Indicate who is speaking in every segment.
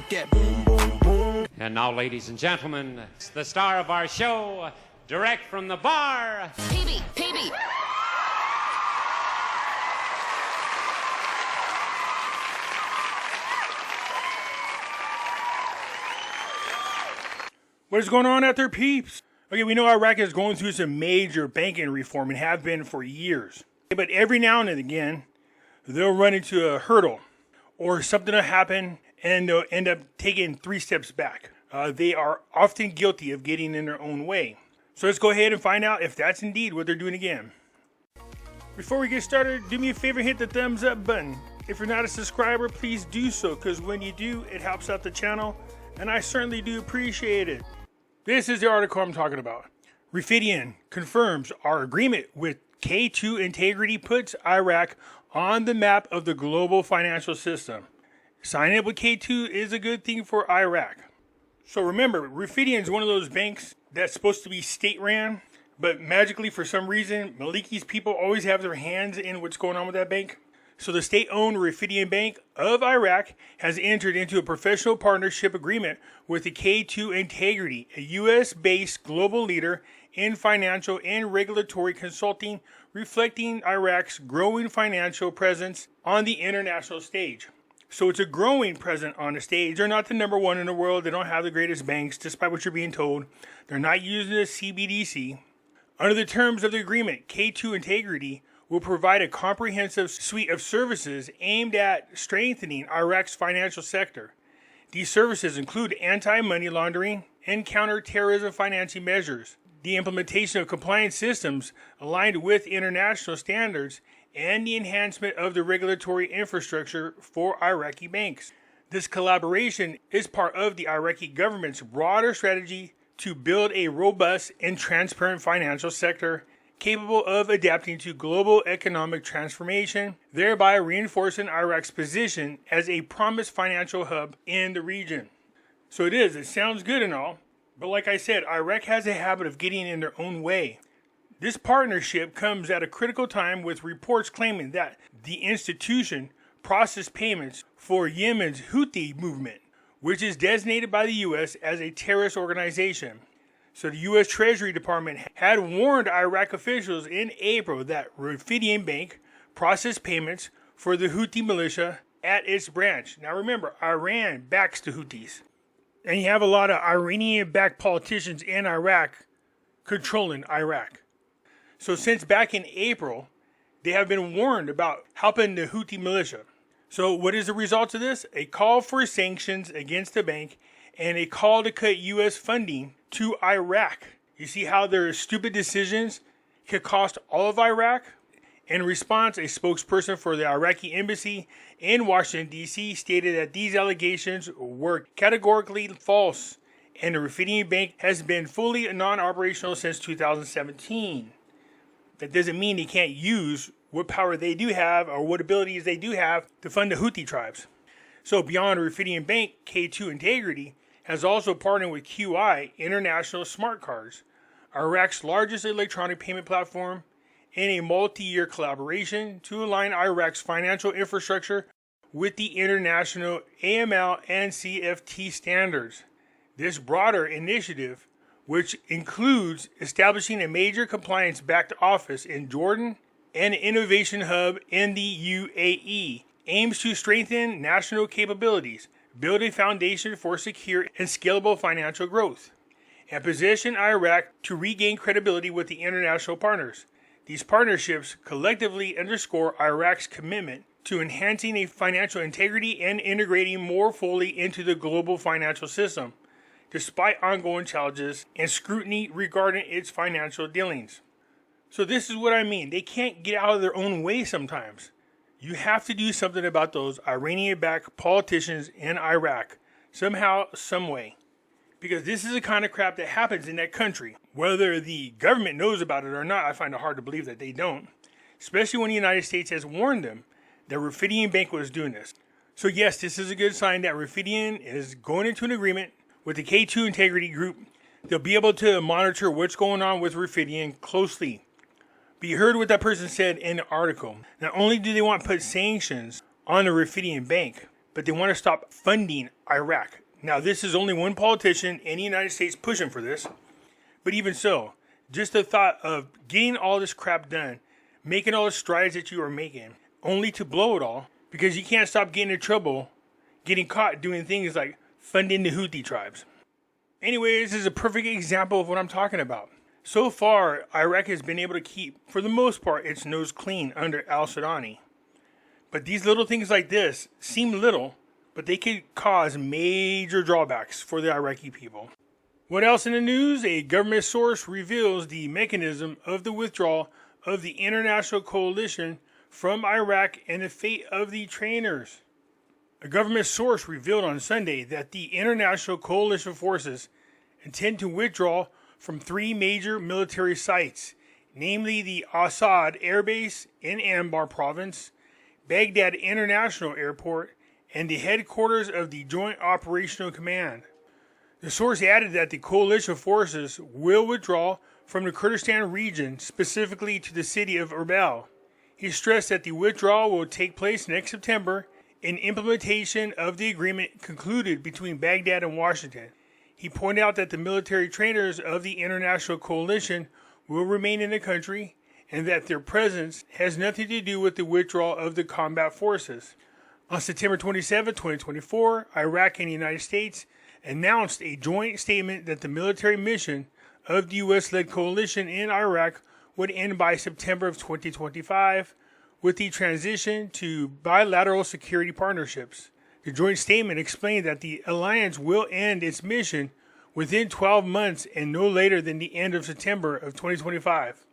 Speaker 1: make that boom, boom, boom.
Speaker 2: And now, ladies and gentlemen, the star of our show, direct from the bar,
Speaker 3: PB.
Speaker 4: What is going on out there, peeps? Okay, we know Iraq is going through some major banking reform and have been for years. But every now and again, they'll run into a hurdle or something will happen and they'll end up taking 3 steps back. They are often guilty of getting in their own way. So let's go ahead and find out if that's indeed what they're doing again. Before we get started, do me a favor, hit the thumbs up button. If you're not a subscriber, please do so, because when you do, it helps out the channel, and I certainly do appreciate it. This is the article I'm talking about. Rafidian confirms our agreement with K2 integrity puts Iraq on the map of the global financial system. Signing up with K2 is a good thing for Iraq. So remember, Rafidian is one of those banks that's supposed to be state-ran, but magically, for some reason, Maliki's people always have their hands in what's going on with that bank. So the state-owned Rafidian Bank of Iraq has entered into a professional partnership agreement with the K2 Integrity, a U.S.-based global leader in financial and regulatory consulting, reflecting Iraq's growing financial presence on the international stage. So it's a growing presence on the stage. They're not the number one in the world. They don't have the greatest banks, despite what you're being told. They're not using the CBDC. Under the terms of the agreement, K2 Integrity will provide a comprehensive suite of services aimed at strengthening Iraq's financial sector. These services include anti-money laundering and counter-terrorism financing measures, the implementation of compliance systems aligned with international standards, and the enhancement of the regulatory infrastructure for Iraqi banks. This collaboration is part of the Iraqi government's broader strategy to build a robust and transparent financial sector capable of adapting to global economic transformation, thereby reinforcing Iraq's position as a promised financial hub in the region. So it sounds good and all, but like I said, Iraq has a habit of getting in their own way. This partnership comes at a critical time, with reports claiming that the institution processed payments for Yemen's Houthi movement, which is designated by the U.S. as a terrorist organization. So the U.S. Treasury Department had warned Iraq officials in April that Rafidian Bank processed payments for the Houthi militia at its branch. Now remember, Iran backs the Houthis. And you have a lot of Iranian-backed politicians in Iraq controlling Iraq. So since back in April, they have been warned about helping the Houthi militia. So what is the result of this? A call for sanctions against the bank and a call to cut U.S. funding to Iraq. You see how their stupid decisions could cost all of Iraq? In response, a spokesperson for the Iraqi embassy in Washington, D.C. stated that these allegations were categorically false, and the Rafidian Bank has been fully non-operational since 2017. That doesn't mean they can't use what power they do have or what abilities they do have to fund the Houthi tribes. So beyond Rafidian Bank, K2 Integrity has also partnered with QI International Smart Cards, Iraq's largest electronic payment platform, in a multi-year collaboration to align Iraq's financial infrastructure with the international AML and CFT standards. This broader initiative, which includes establishing a major compliance-backed office in Jordan and an innovation hub in the UAE, aims to strengthen national capabilities, build a foundation for secure and scalable financial growth, and position Iraq to regain credibility with the international partners. These partnerships collectively underscore Iraq's commitment to enhancing a financial integrity and integrating more fully into the global financial system, despite ongoing challenges and scrutiny regarding its financial dealings. So this is what I mean. They can't get out of their own way sometimes. You have to do something about those Iranian-backed politicians in Iraq, somehow, some way. Because this is the kind of crap that happens in that country. Whether the government knows about it or not, I find it hard to believe that they don't. Especially when the United States has warned them that Rafidian Bank was doing this. So yes, this is a good sign that Rafidian is going into an agreement with the K2 Integrity Group. They'll be able to monitor what's going on with Rafidian closely. But you heard what that person said in the article. Not only do they want to put sanctions on the Rafidian Bank, but they want to stop funding Iraq. Now, this is only one politician in the United States pushing for this, but even so, just the thought of getting all this crap done, making all the strides that you are making, only to blow it all, because you can't stop getting in trouble, getting caught doing things like funding the Houthi tribes. Anyway, this is a perfect example of what I'm talking about. So far, Iraq has been able to keep, for the most part, its nose clean under al-Sudani. But these little things like this seem little, but they could cause major drawbacks for the Iraqi people. What else in the news? A government source reveals the mechanism of the withdrawal of the international coalition from Iraq and the fate of the trainers. A government source revealed on Sunday that the international coalition forces intend to withdraw from 3 major military sites, namely the Assad Air Base in Anbar Province, Baghdad International Airport, and the headquarters of the Joint Operational Command. The source added that the coalition forces will withdraw from the Kurdistan region, specifically to the city of Erbil. He stressed that the withdrawal will take place next September in implementation of the agreement concluded between Baghdad and Washington. He pointed out that the military trainers of the international coalition will remain in the country and that their presence has nothing to do with the withdrawal of the combat forces. On September 27, 2024, Iraq and the United States announced a joint statement that the military mission of the U.S.-led coalition in Iraq would end by September of 2025, with the transition to bilateral security partnerships. The joint statement explained that the alliance will end its mission within 12 months and no later than the end of September of 2025.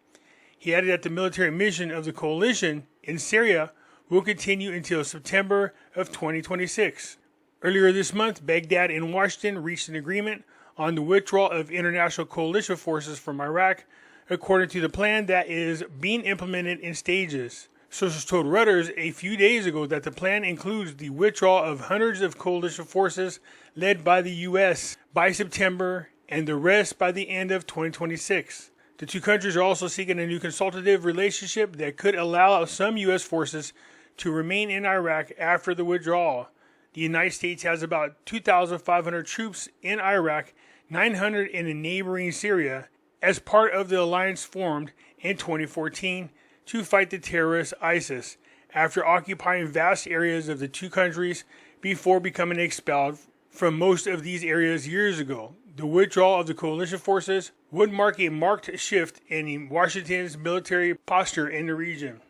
Speaker 4: He added that the military mission of the coalition in Syria will continue until September of 2026. Earlier this month, Baghdad and Washington reached an agreement on the withdrawal of international coalition forces from Iraq, according to the plan that is being implemented in stages. Sources told Reuters a few days ago that the plan includes the withdrawal of hundreds of coalition forces led by the U.S. by September and the rest by the end of 2026. The two countries are also seeking a new consultative relationship that could allow some U.S. forces to remain in Iraq after the withdrawal. The United States has about 2,500 troops in Iraq, 900 in the neighboring Syria, as part of the alliance formed in 2014 to fight the terrorist ISIS, after occupying vast areas of the two countries before becoming expelled from most of these areas years ago. The withdrawal of the coalition forces would mark a marked shift in Washington's military posture in the region.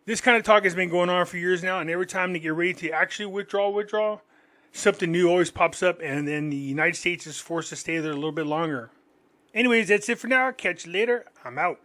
Speaker 4: This kind of talk has been going on for years now, and every time they get ready to actually withdraw, something new always pops up, and then the United States is forced to stay there a little bit longer. Anyways, that's it for now. Catch you later. I'm out.